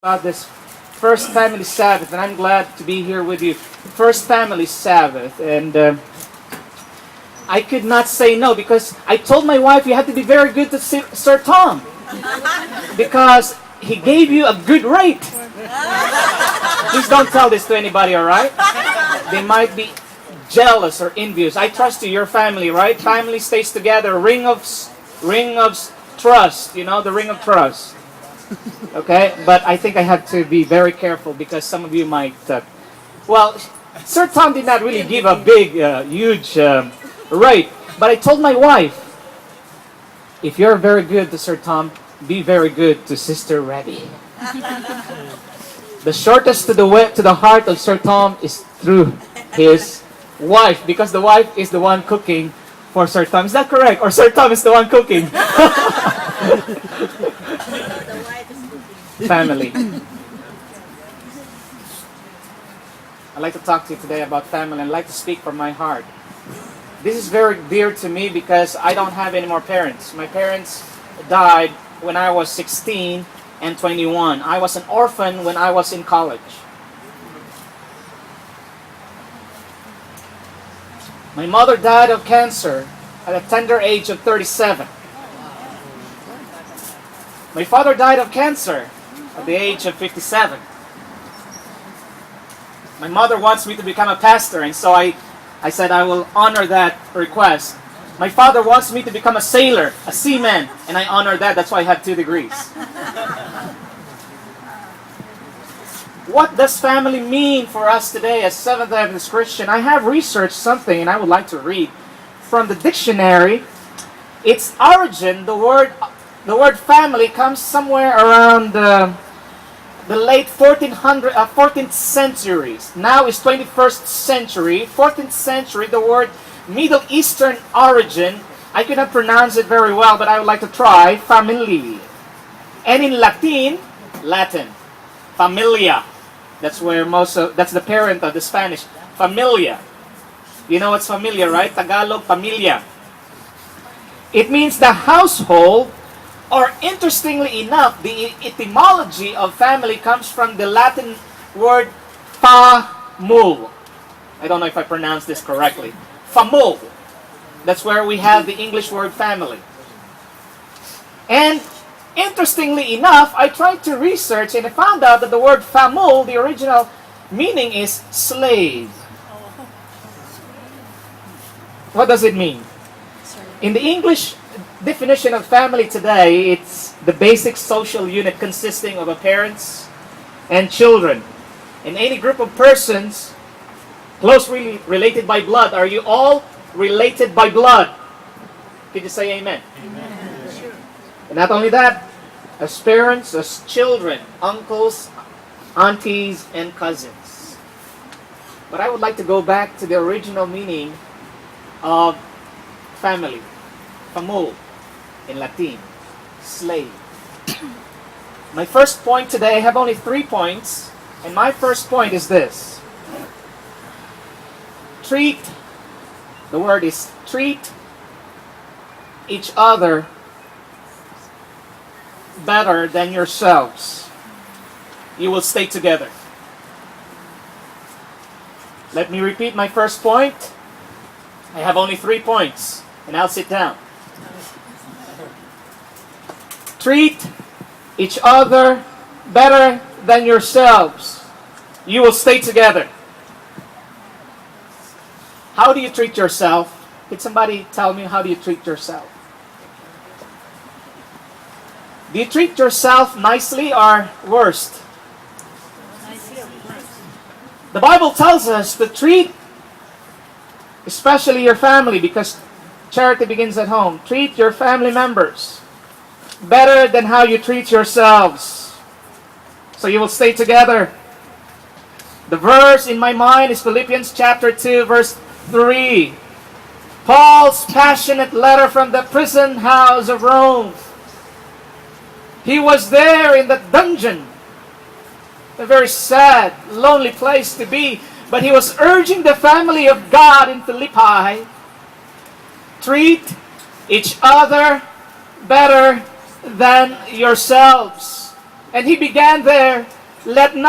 About this first family Sabbath, and I'm glad to be here with you. First family Sabbath, and I could not say no because I told my wife you had to be very good to Sir Tom because he gave you a good rate. Please don't tell this to anybody, all right? They might be jealous or envious. I trust you, your family, right? Family stays together. Ring of trust. You know the ring of trust. Okay, but I think I have to be very careful because some of you might. Well, Sir Tom did not really give a big, huge rate, but I told my wife, if you're very good to Sir Tom, be very good to Sister Rebby. The shortest to the heart of Sir Tom is through his wife, because the wife is the one cooking for Sir Tom. Is that correct? Or Sir Tom is the one cooking? Family. I'd like to talk to you today about family, and I'd like to speak from my heart. This is very dear to me because I don't have any more parents. My parents died when I was 16 and 21. I was an orphan when I was in college. My mother died of cancer at a tender age of 37. My father died of cancer at the age of 57. My mother wants me to become a pastor, and so I said I will honor that request. My father wants me to become a sailor, a seaman, and I honor that. That's why I have 2 degrees. What does family mean for us today as Seventh Adventist Christian? I have researched something, and I would like to read from the dictionary. Its origin, the word family comes somewhere around the late 14th centuries. Now is 21st century. 14th century, the word Middle Eastern origin. I cannot pronounce it very well, but I would like to try. Family. And in Latin, familia. That's where that's the parent of the Spanish. Familia. You know what's familia, right? Tagalog, familia. It means the household, or interestingly enough, the etymology of family comes from the Latin word famul. I don't know if I pronounced this correctly. Famul. That's where we have the English word family. And interestingly enough, I tried to research and I found out that the word famul, the original meaning is slave. What does it mean? In the English definition of family today, it's the basic social unit consisting of parents and children. In any group of persons closely related by blood. Are you all related by blood? Can you say amen? Amen. And not only that, as parents, as children, uncles, aunties, and cousins. But I would like to go back to the original meaning of family. Famul. In Latin, slave. My first point today, I have only 3 points, and my first point is this. The word is treat each other better than yourselves. You will stay together. Let me repeat my first point. I have only 3 points, and I'll sit down. Treat each other better than yourselves. You will stay together. How do you treat yourself? Can somebody tell me, how do you treat yourself? Do you treat yourself nicely or worst? The Bible tells us to treat, especially your family, because charity begins at home. Treat your family members better than how you treat yourselves, so you will stay together. The verse in my mind is Philippians chapter 2, verse 3. Paul's passionate letter from the prison house of Rome. He was there in the dungeon, a very sad, lonely place to be, but he was urging the family of God in Philippi, treat each other better than yourselves. And he began there Let nothing